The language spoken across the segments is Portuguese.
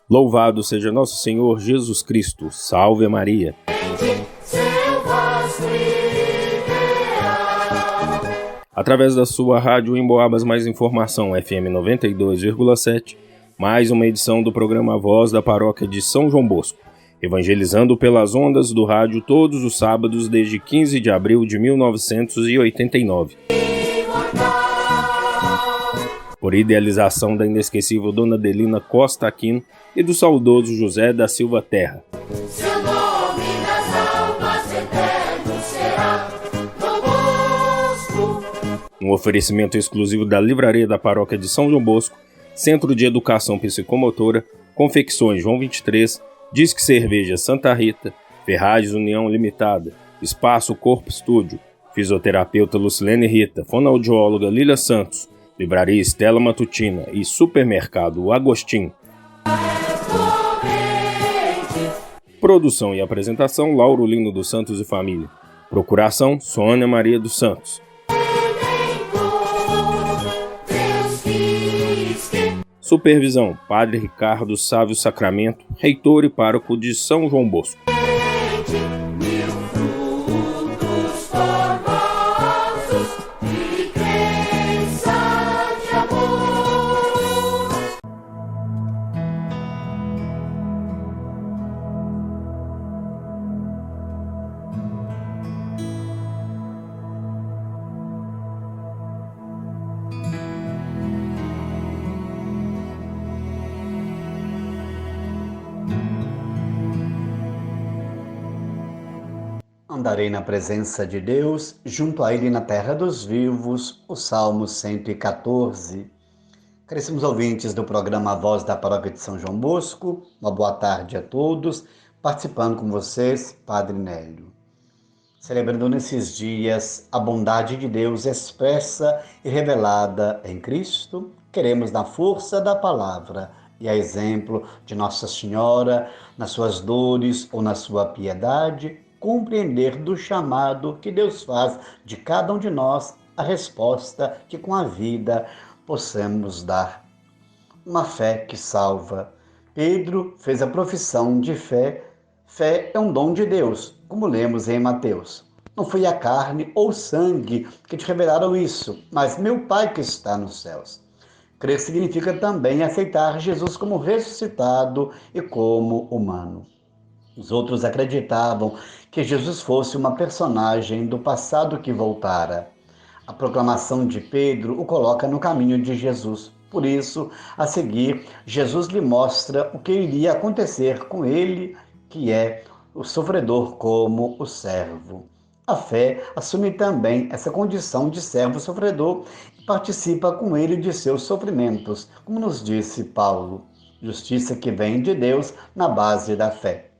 Louvado seja nosso Senhor Jesus Cristo. Salve Maria. Através da sua rádio Emboabas Mais Informação, FM 92,7, mais uma edição do programa Voz da Paróquia de São João Bosco, evangelizando pelas ondas do rádio todos os sábados desde 15 de abril de 1989. Por idealização da inesquecível Dona Adelina Costa Aquino e do saudoso José da Silva Terra. Seu nome nas almas eterno será Dom Bosco. Um oferecimento exclusivo da Livraria da Paróquia de São João Bosco, Centro de Educação Psicomotora, Confecções João 23, Disque Cerveja Santa Rita, Ferragens União Limitada, Espaço Corpo Estúdio, Fisioterapeuta Lucilene Rita, Fonoaudióloga Lília Santos, Livraria Estela Matutina e Supermercado Agostinho. Produção e apresentação Lauro Lino dos Santos e Família. Procuração Sônia Maria dos Santos. Supervisão Padre Ricardo Sávio Sacramento, reitor e pároco de São João Bosco. Andarei na presença de Deus, junto a Ele na terra dos vivos, o Salmo 114. Caríssimos ouvintes do programa Voz da Paróquia de São João Bosco, uma boa tarde a todos, participando com vocês, Padre Nélio. Celebrando nesses dias a bondade de Deus expressa e revelada em Cristo, queremos, na força da palavra e a exemplo de Nossa Senhora, nas suas dores ou na sua piedade, compreender do chamado que Deus faz de cada um de nós, a resposta que com a vida possamos dar. Uma fé que salva. Pedro fez a profissão de fé. Fé é um dom de Deus, como lemos em Mateus. Não foi a carne ou sangue que te revelaram isso, mas meu Pai que está nos céus. Crer significa também aceitar Jesus como ressuscitado e como humano. Os outros acreditavam que Jesus fosse uma personagem do passado que voltara. A proclamação de Pedro o coloca no caminho de Jesus. Por isso, a seguir, Jesus lhe mostra o que iria acontecer com ele, que é o sofredor como o servo. A fé assume também essa condição de servo sofredor e participa com ele de seus sofrimentos, como nos disse Paulo. Justiça que vem de Deus na base da fé.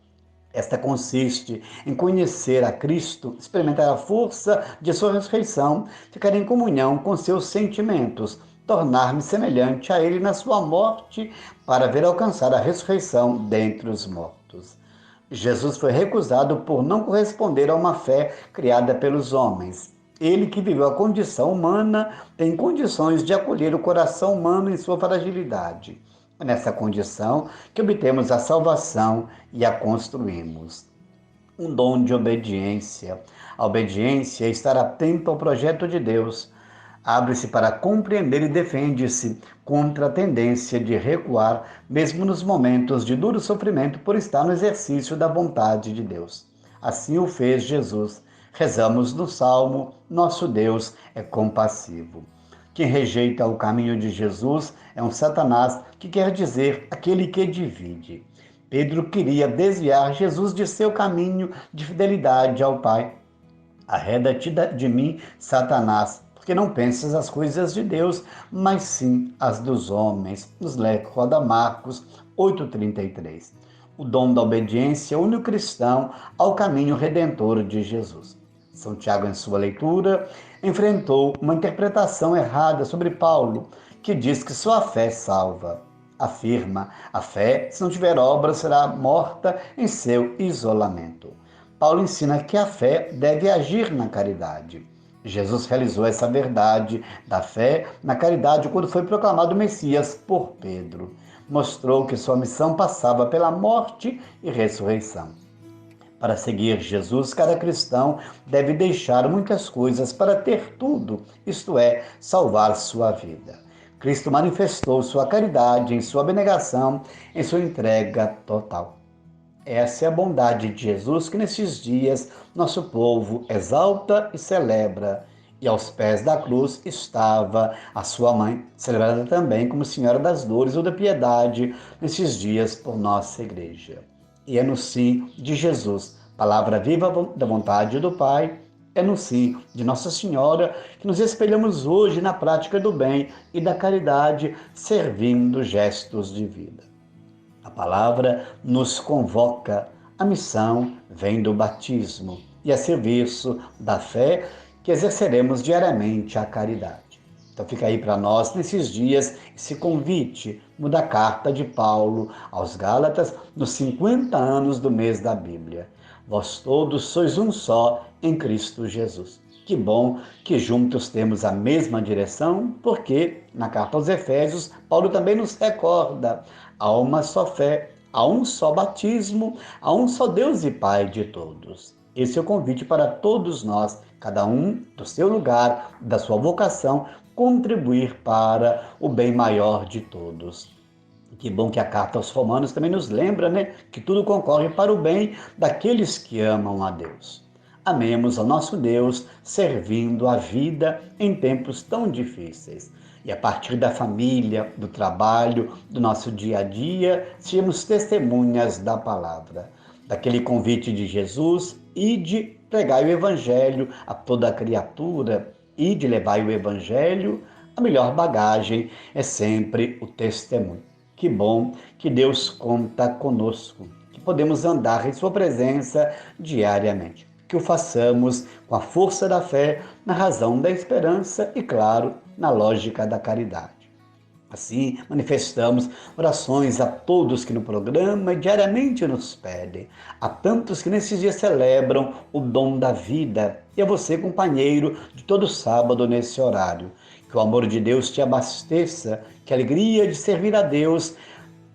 Esta consiste em conhecer a Cristo, experimentar a força de sua ressurreição, ficar em comunhão com seus sentimentos, tornar-me semelhante a Ele na sua morte, para ver alcançar a ressurreição dentre os mortos. Jesus foi recusado por não corresponder a uma fé criada pelos homens. Ele que viveu a condição humana tem condições de acolher o coração humano em sua fragilidade. É nessa condição que obtemos a salvação e a construímos. Um dom de obediência. A obediência é estar atento ao projeto de Deus. Abre-se para compreender e defende-se contra a tendência de recuar, mesmo nos momentos de duro sofrimento, por estar no exercício da vontade de Deus. Assim o fez Jesus. Rezamos no Salmo, nosso Deus é compassivo. Quem rejeita o caminho de Jesus é um Satanás, que quer dizer aquele que divide. Pedro queria desviar Jesus de seu caminho de fidelidade ao Pai. Arreda-te de mim, Satanás, porque não pensas as coisas de Deus, mas sim as dos homens. Nos recorda Marcos 8,33. O dom da obediência une o cristão ao caminho redentor de Jesus. São Tiago, em sua leitura, enfrentou uma interpretação errada sobre Paulo, que diz que só a fé salva. Afirma, a fé, se não tiver obra, será morta em seu isolamento. Paulo ensina que a fé deve agir na caridade. Jesus realizou essa verdade da fé na caridade quando foi proclamado Messias por Pedro. Mostrou que sua missão passava pela morte e ressurreição. Para seguir Jesus, cada cristão deve deixar muitas coisas para ter tudo, isto é, salvar sua vida. Cristo manifestou sua caridade em sua abnegação, em sua entrega total. Essa é a bondade de Jesus que nesses dias nosso povo exalta e celebra. E aos pés da cruz estava a sua mãe, celebrada também como Senhora das Dores ou da Piedade, nesses dias por nossa igreja. E é no sim de Jesus, palavra viva da vontade do Pai, é no sim de Nossa Senhora que nos espelhamos hoje na prática do bem e da caridade, servindo gestos de vida. A palavra nos convoca, a missão vem do batismo e a serviço da fé que exerceremos diariamente a caridade. Então fica aí para nós, nesses dias, esse convite, da carta de Paulo aos Gálatas, nos 50 anos do mês da Bíblia. Vós todos sois um só em Cristo Jesus. Que bom que juntos temos a mesma direção, porque na carta aos Efésios, Paulo também nos recorda: há uma só fé, há um só batismo, há um só Deus e Pai de todos. Esse é o convite para todos nós, cada um do seu lugar, da sua vocação, contribuir para o bem maior de todos. Que bom que a carta aos Romanos também nos lembra, que tudo concorre para o bem daqueles que amam a Deus. Amemos ao nosso Deus, servindo a vida em tempos tão difíceis. E a partir da família, do trabalho, do nosso dia a dia, sejamos testemunhas da palavra, daquele convite de Jesus, e de pregar o Evangelho a toda criatura, e de levar o Evangelho. A melhor bagagem é sempre o testemunho. Que bom que Deus conta conosco, que podemos andar em sua presença diariamente. Que o façamos com a força da fé, na razão da esperança e, claro, na lógica da caridade. Assim, manifestamos orações a todos que no programa diariamente nos pedem, a tantos que nesses dias celebram o dom da vida, e a você, companheiro, de todo sábado nesse horário. Que o amor de Deus te abasteça, que a alegria de servir a Deus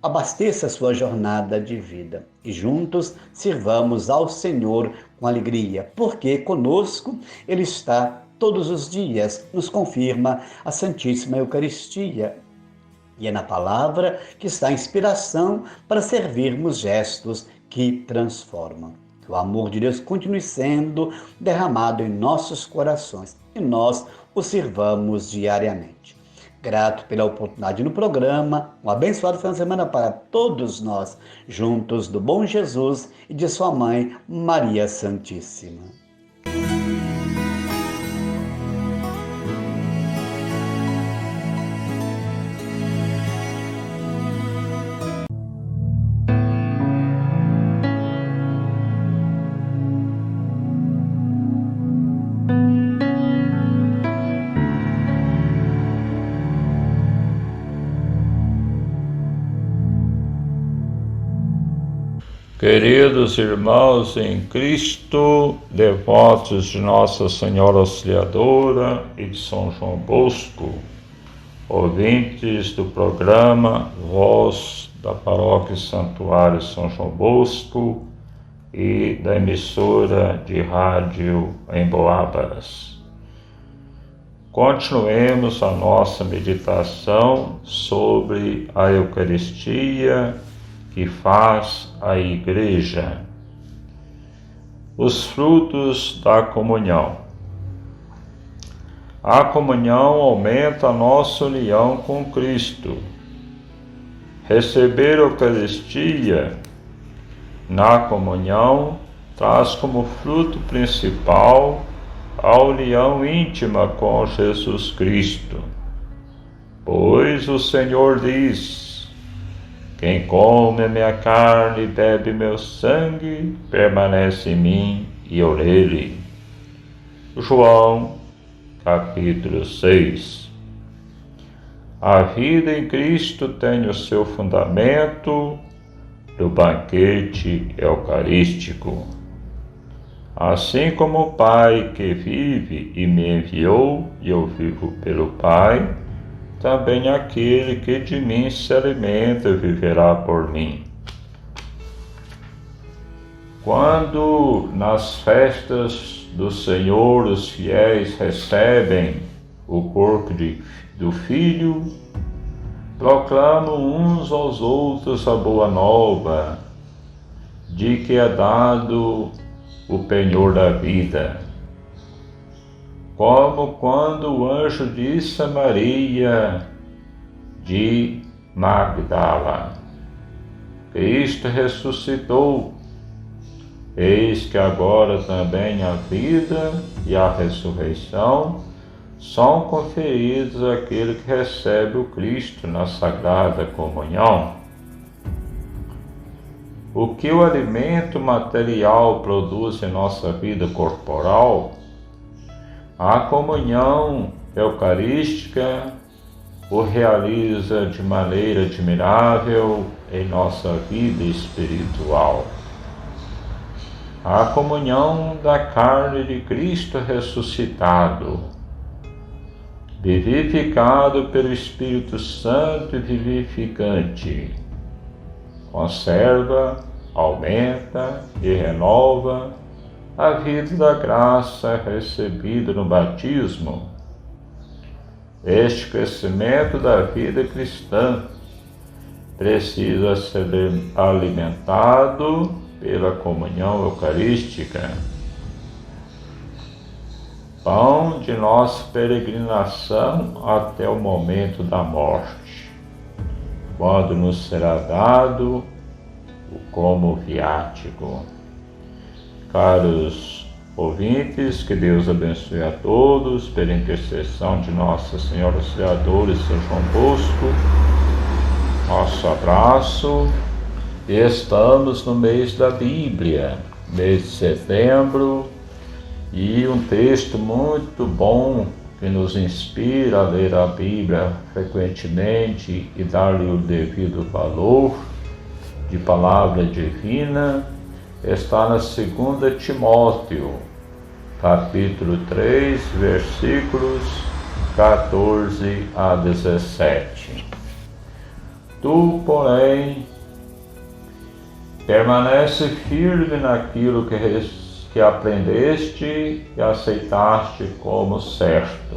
abasteça a sua jornada de vida. E juntos sirvamos ao Senhor com alegria, porque conosco Ele está todos os dias, nos confirma a Santíssima Eucaristia. E é na palavra que está a inspiração para servirmos gestos que transformam. Que o amor de Deus continue sendo derramado em nossos corações e nós o sirvamos diariamente. Grato pela oportunidade no programa, um abençoado final de semana para todos nós, juntos do bom Jesus e de sua mãe, Maria Santíssima. Queridos irmãos em Cristo, devotos de Nossa Senhora Auxiliadora e de São João Bosco, ouvintes do programa Voz da Paróquia Santuário São João Bosco e da emissora de rádio Emboabas. Continuemos a nossa meditação sobre a Eucaristia que faz a Igreja. Os frutos da comunhão. A comunhão aumenta a nossa união com Cristo. Receber a Eucaristia na comunhão traz como fruto principal a união íntima com Jesus Cristo. Pois o Senhor diz: quem come a minha carne e bebe meu sangue, permanece em mim e eu nele. João, capítulo 6. A vida em Cristo tem o seu fundamento no banquete eucarístico. Assim como o Pai que vive e me enviou, e eu vivo pelo Pai, também aquele que de mim se alimenta viverá por mim. Quando nas festas do Senhor os fiéis recebem o corpo do Filho, proclamam uns aos outros a boa nova, de que é dado o penhor da vida. Como quando o anjo disse a Maria de Magdala: Cristo ressuscitou, eis que agora também a vida e a ressurreição são conferidos àquele que recebe o Cristo na Sagrada Comunhão. O que o alimento material produz em nossa vida corporal, a comunhão eucarística o realiza de maneira admirável em nossa vida espiritual. A comunhão da carne de Cristo ressuscitado, vivificado pelo Espírito Santo e vivificante, conserva, aumenta e renova a vida da graça recebida no batismo. Este crescimento da vida cristã precisa ser alimentado pela comunhão eucarística, pão de nossa peregrinação até o momento da morte, quando nos será dado como viático. Caros ouvintes, que Deus abençoe a todos, pela intercessão de Nossa Senhora Auxiliadora e São João Bosco. Nosso abraço. Estamos no mês da Bíblia, mês de setembro, e um texto muito bom que nos inspira a ler a Bíblia frequentemente e dar-lhe o devido valor de palavra divina está na 2 Timóteo, capítulo 3, versículos 14 a 17. Tu, porém, permanece firme naquilo que aprendeste e aceitaste como certo.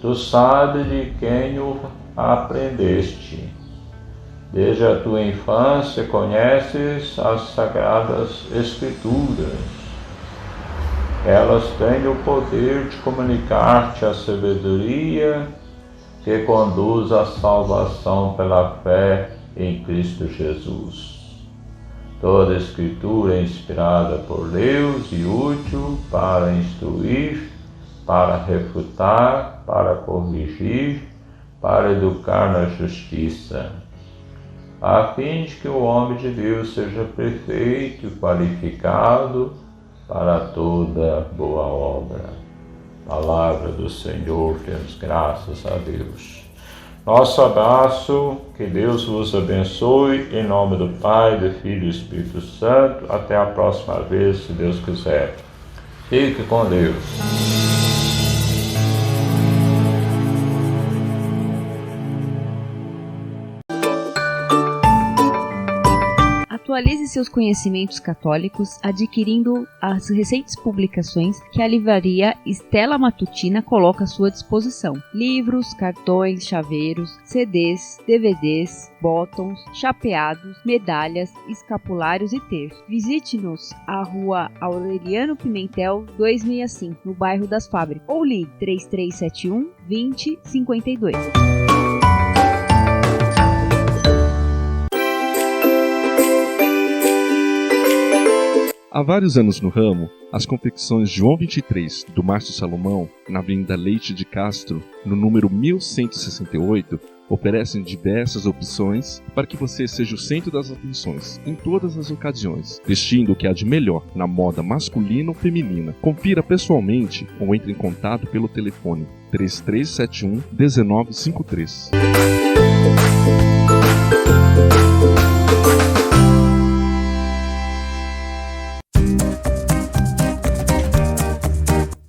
Tu sabes de quem o aprendeste. Desde a tua infância conheces as Sagradas Escrituras. Elas têm o poder de comunicar-te a sabedoria que conduz à salvação pela fé em Cristo Jesus. Toda a Escritura é inspirada por Deus e útil para instruir, para refutar, para corrigir, para educar na justiça, a fim de que o homem de Deus seja perfeito e qualificado para toda boa obra. Palavra do Senhor, temos graças a Deus. Nosso abraço, que Deus vos abençoe, em nome do Pai, do Filho e do Espírito Santo. Até a próxima vez, se Deus quiser. Fique com Deus. Atualize seus conhecimentos católicos adquirindo as recentes publicações que a livraria Stella Matutina coloca à sua disposição. Livros, cartões, chaveiros, CDs, DVDs, botões, chapeados, medalhas, escapulários e terços. Visite-nos à Rua Aureliano Pimentel 265, no bairro das Fábricas, ou ligue 3371 2052. Há vários anos no ramo, as confecções João 23, do Márcio Salomão, na Avenida Leite de Castro, no número 1168, oferecem diversas opções para que você seja o centro das atenções em todas as ocasiões, vestindo o que há de melhor na moda masculina ou feminina. Confira pessoalmente ou entre em contato pelo telefone 3371 1953.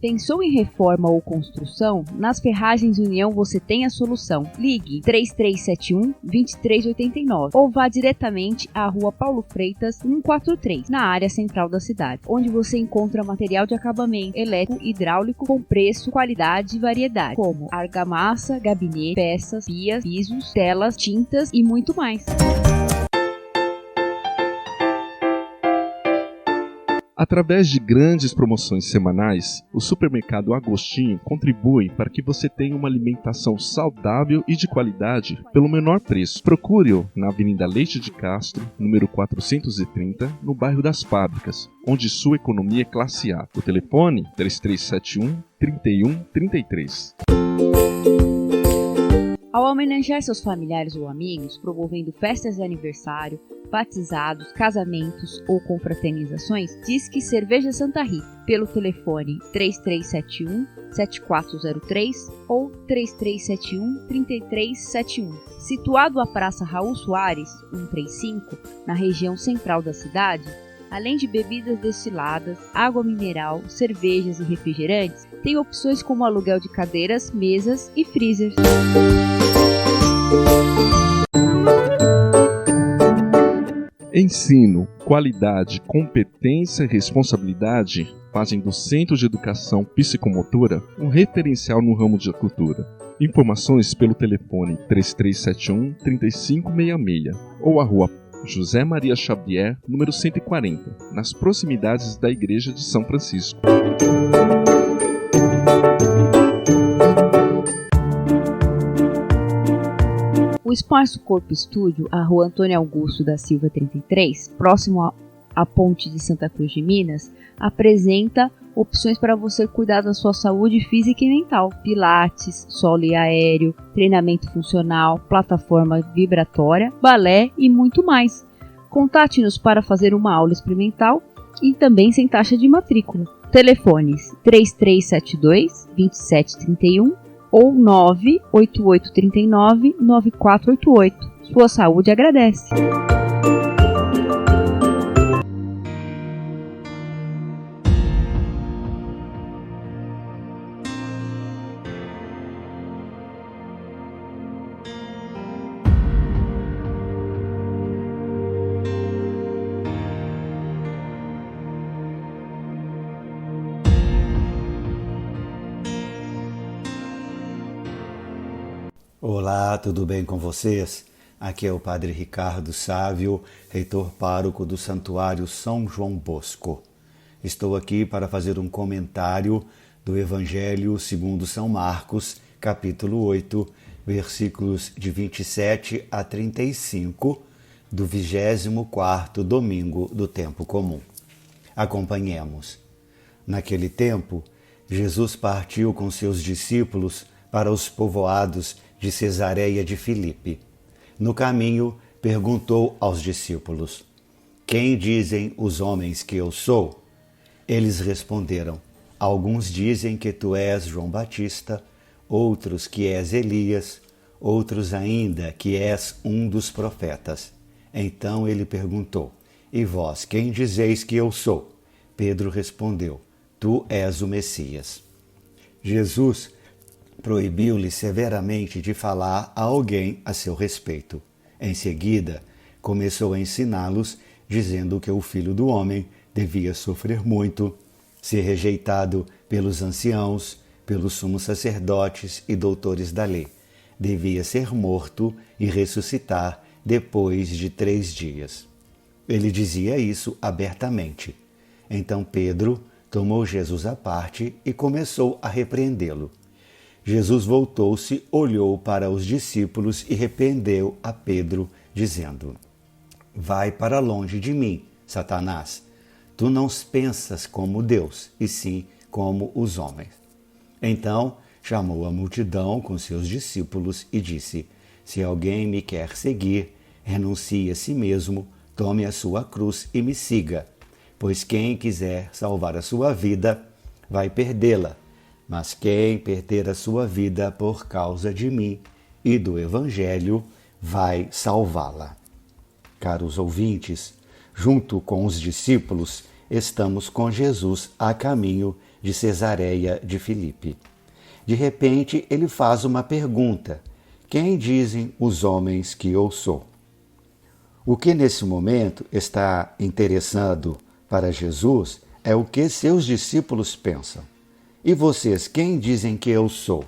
Pensou em reforma ou construção? Nas Ferragens União você tem a solução. Ligue 3371-2389 ou vá diretamente à Rua Paulo Freitas 143, na área central da cidade, onde você encontra material de acabamento elétrico e hidráulico com preço, qualidade e variedade, como argamassa, gabinete, peças, pias, pisos, telas, tintas e muito mais. Através de grandes promoções semanais, o Supermercado Agostinho contribui para que você tenha uma alimentação saudável e de qualidade pelo menor preço. Procure-o na Avenida Leite de Castro, número 430, no bairro das Fábricas, onde sua economia é classe A. O telefone 3371-3133. Ao homenagear seus familiares ou amigos, promovendo festas de aniversário, batizados, casamentos ou confraternizações, Disque Cerveja Santa Rita, pelo telefone 3371-7403 ou 3371-3371. Situado à Praça Raul Soares, 135, na região central da cidade, além de bebidas destiladas, água mineral, cervejas e refrigerantes, tem opções como aluguel de cadeiras, mesas e freezers. Ensino, qualidade, competência e responsabilidade fazem do Centro de Educação Psicomotora um referencial no ramo de cultura. Informações pelo telefone 3371-3566 ou a Rua José Maria Xavier, número 140, nas proximidades da Igreja de São Francisco. O Espaço Corpo Estúdio, a Rua Antônio Augusto da Silva 33, próximo à Ponte de Santa Cruz de Minas, apresenta opções para você cuidar da sua saúde física e mental. Pilates, solo e aéreo, treinamento funcional, plataforma vibratória, balé e muito mais. Contate-nos para fazer uma aula experimental e também sem taxa de matrícula. Telefones 3372-2731 ou 98839-9488. Sua saúde agradece. Olá, tudo bem com vocês? Aqui é o Padre Ricardo Sávio, reitor pároco do Santuário São João Bosco. Estou aqui para fazer um comentário do Evangelho segundo São Marcos, capítulo 8, versículos de 27 a 35, do 24º domingo do tempo comum. Acompanhemos. Naquele tempo, Jesus partiu com seus discípulos para os povoados de Cesareia de Filipe. No caminho, perguntou aos discípulos: Quem dizem os homens que eu sou? Eles responderam: Alguns dizem que tu és João Batista, outros que és Elias, outros ainda que és um dos profetas. Então ele perguntou: E vós, quem dizeis que eu sou? Pedro respondeu: Tu és o Messias. Jesus proibiu-lhe severamente de falar a alguém a seu respeito. Em seguida, começou a ensiná-los, dizendo que o Filho do Homem devia sofrer muito, ser rejeitado pelos anciãos, pelos sumos sacerdotes e doutores da lei. Devia ser morto e ressuscitar depois de 3 dias. Ele dizia isso abertamente. Então Pedro tomou Jesus à parte e começou a repreendê-lo. Jesus voltou-se, olhou para os discípulos e repreendeu a Pedro, dizendo: Vai para longe de mim, Satanás. Tu não pensas como Deus, e sim como os homens. Então chamou a multidão com seus discípulos e disse: Se alguém me quer seguir, renuncie a si mesmo, tome a sua cruz e me siga. Pois quem quiser salvar a sua vida, vai perdê-la. Mas quem perder a sua vida por causa de mim e do Evangelho, vai salvá-la. Caros ouvintes, junto com os discípulos, estamos com Jesus a caminho de Cesareia de Filipe. De repente, ele faz uma pergunta: quem dizem os homens que eu sou? O que nesse momento está interessando para Jesus é o que seus discípulos pensam. E vocês, quem dizem que eu sou?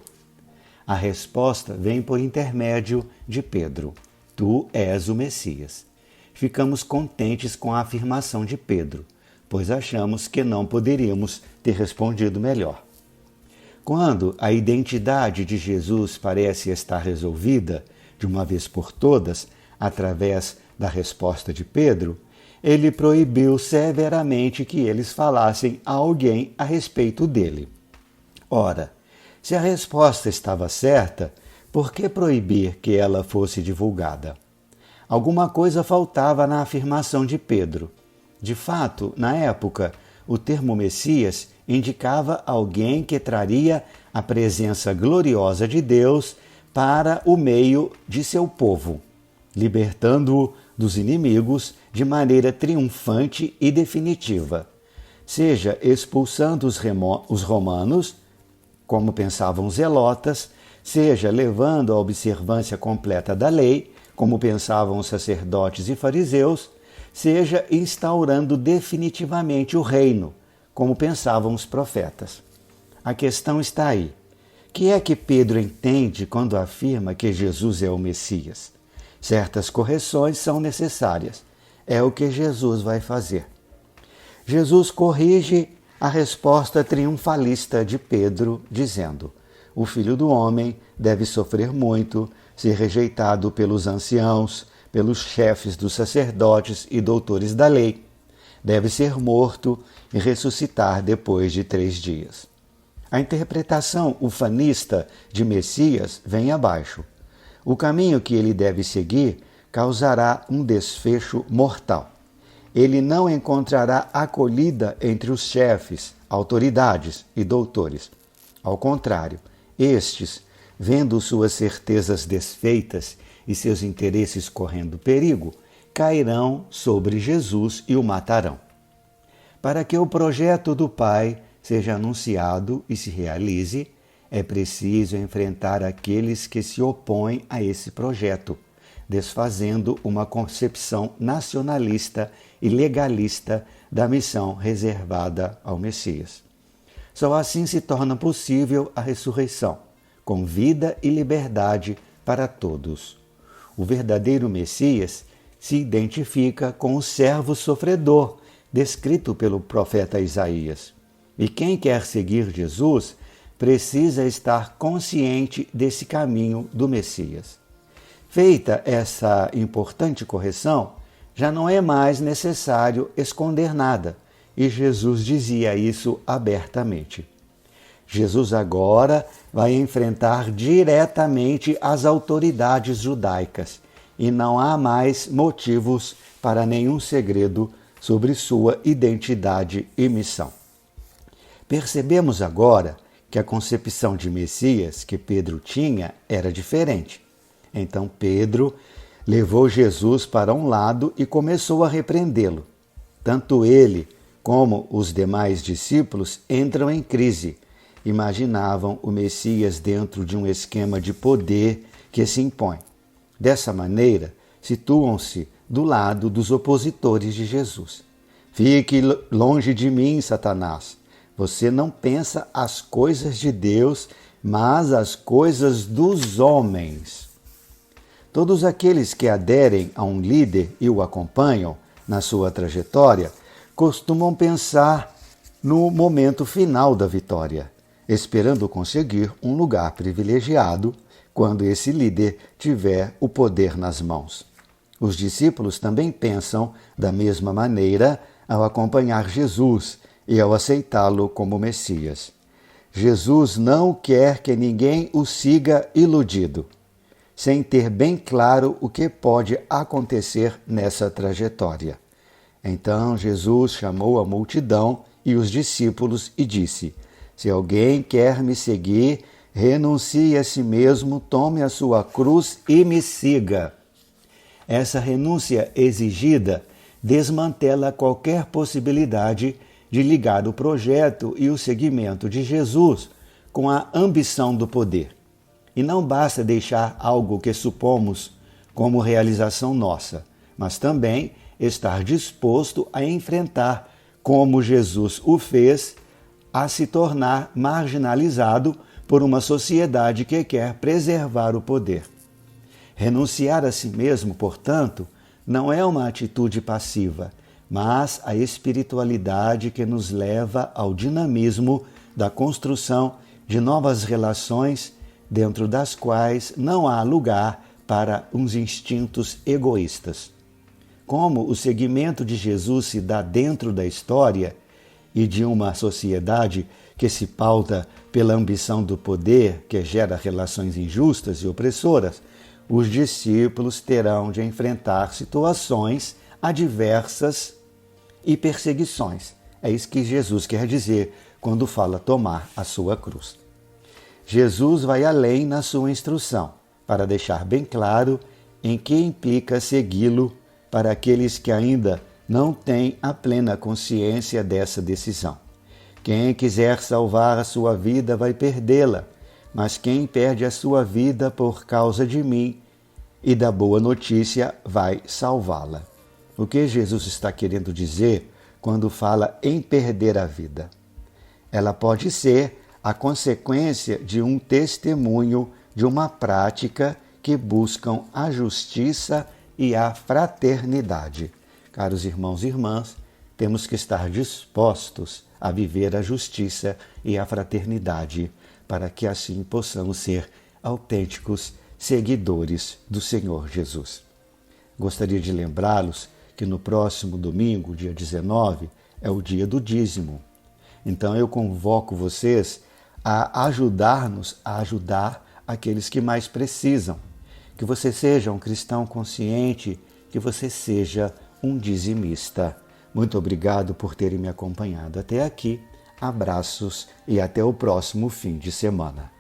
A resposta vem por intermédio de Pedro: tu és o Messias. Ficamos contentes com a afirmação de Pedro, pois achamos que não poderíamos ter respondido melhor. Quando a identidade de Jesus parece estar resolvida, de uma vez por todas, através da resposta de Pedro, ele proibiu severamente que eles falassem a alguém a respeito dele. Ora, se a resposta estava certa, por que proibir que ela fosse divulgada? Alguma coisa faltava na afirmação de Pedro. De fato, na época, o termo Messias indicava alguém que traria a presença gloriosa de Deus para o meio de seu povo, libertando-o dos inimigos de maneira triunfante e definitiva, seja expulsando os romanos, como pensavam os zelotas, seja levando à observância completa da lei, como pensavam os sacerdotes e fariseus, seja instaurando definitivamente o reino, como pensavam os profetas. A questão está aí. O que é que Pedro entende quando afirma que Jesus é o Messias? Certas correções são necessárias. É o que Jesus vai fazer. Jesus corrige a resposta triunfalista de Pedro, dizendo: o Filho do Homem deve sofrer muito, ser rejeitado pelos anciãos, pelos chefes dos sacerdotes e doutores da lei. Deve ser morto e ressuscitar depois de 3 dias. A interpretação ufanista de Messias vem abaixo. O caminho que ele deve seguir causará um desfecho mortal. Ele não encontrará acolhida entre os chefes, autoridades e doutores. Ao contrário, estes, vendo suas certezas desfeitas e seus interesses correndo perigo, cairão sobre Jesus e o matarão. Para que o projeto do Pai seja anunciado e se realize, é preciso enfrentar aqueles que se opõem a esse projeto, desfazendo uma concepção nacionalista e legalista da missão reservada ao Messias. Só assim se torna possível a ressurreição, com vida e liberdade para todos. O verdadeiro Messias se identifica com o servo sofredor, descrito pelo profeta Isaías. E quem quer seguir Jesus precisa estar consciente desse caminho do Messias. Feita essa importante correção, já não é mais necessário esconder nada, e Jesus dizia isso abertamente. Jesus agora vai enfrentar diretamente as autoridades judaicas, e não há mais motivos para nenhum segredo sobre sua identidade e missão. Percebemos agora que a concepção de Messias que Pedro tinha era diferente. Então Pedro levou Jesus para um lado e começou a repreendê-lo. Tanto ele como os demais discípulos entram em crise. Imaginavam o Messias dentro de um esquema de poder que se impõe. Dessa maneira, situam-se do lado dos opositores de Jesus. Fique longe de mim, Satanás. Você não pensa as coisas de Deus, mas as coisas dos homens. Todos aqueles que aderem a um líder e o acompanham na sua trajetória costumam pensar no momento final da vitória, esperando conseguir um lugar privilegiado quando esse líder tiver o poder nas mãos. Os discípulos também pensam da mesma maneira ao acompanhar Jesus e ao aceitá-lo como Messias. Jesus não quer que ninguém o siga iludido, sem ter bem claro o que pode acontecer nessa trajetória. Então Jesus chamou a multidão e os discípulos e disse: se alguém quer me seguir, renuncie a si mesmo, tome a sua cruz e me siga. Essa renúncia exigida desmantela qualquer possibilidade de ligar o projeto e o seguimento de Jesus com a ambição do poder. E não basta deixar algo que supomos como realização nossa, mas também estar disposto a enfrentar, como Jesus o fez, a se tornar marginalizado por uma sociedade que quer preservar o poder. Renunciar a si mesmo, portanto, não é uma atitude passiva, mas a espiritualidade que nos leva ao dinamismo da construção de novas relações, dentro das quais não há lugar para uns instintos egoístas. Como o seguimento de Jesus se dá dentro da história e de uma sociedade que se pauta pela ambição do poder, que gera relações injustas e opressoras, os discípulos terão de enfrentar situações adversas e perseguições. É isso que Jesus quer dizer quando fala tomar a sua cruz. Jesus vai além na sua instrução, para deixar bem claro em que implica segui-lo para aqueles que ainda não têm a plena consciência dessa decisão. Quem quiser salvar a sua vida vai perdê-la, mas quem perde a sua vida por causa de mim e da boa notícia vai salvá-la. O que Jesus está querendo dizer quando fala em perder a vida? Ela pode ser a consequência de um testemunho de uma prática que buscam a justiça e a fraternidade. Caros irmãos e irmãs, temos que estar dispostos a viver a justiça e a fraternidade, para que assim possamos ser autênticos seguidores do Senhor Jesus. Gostaria de lembrá-los que no próximo domingo, dia 19, é o dia do dízimo. Então eu convoco vocês a ajudar-nos a ajudar aqueles que mais precisam. Que você seja um cristão consciente, que você seja um dizimista. Muito obrigado por terem me acompanhado até aqui. Abraços e até o próximo fim de semana.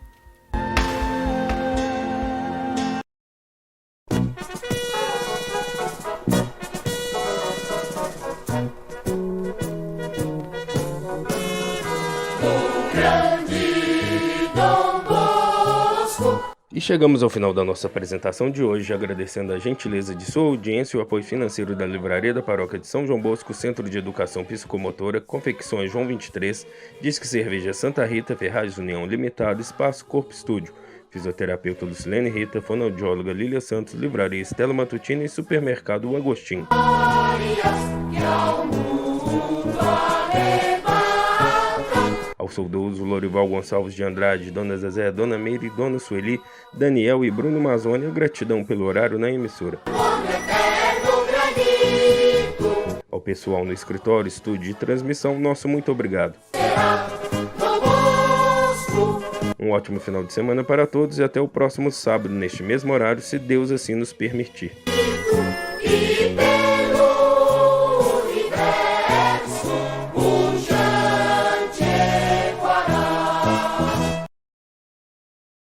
E chegamos ao final da nossa apresentação de hoje, agradecendo a gentileza de sua audiência e o apoio financeiro da Livraria da Paróquia de São João Bosco, Centro de Educação Psicomotora, Confecções João 23, Disque Cerveja Santa Rita, Ferragens União Limitada, Espaço Corpo Estúdio, Fisioterapeuta Lucilene Rita, Fonoaudióloga Lília Santos, Livraria Estela Matutina e Supermercado O Agostinho. Ao saudoso Lorival Gonçalves de Andrade, Dona Zezé, Dona Meire, Dona Sueli, Daniel e Bruno Mazzoni, gratidão pelo horário na emissora. Ao pessoal no escritório, estúdio e transmissão, nosso muito obrigado. Um ótimo final de semana para todos e até o próximo sábado, neste mesmo horário, se Deus assim nos permitir.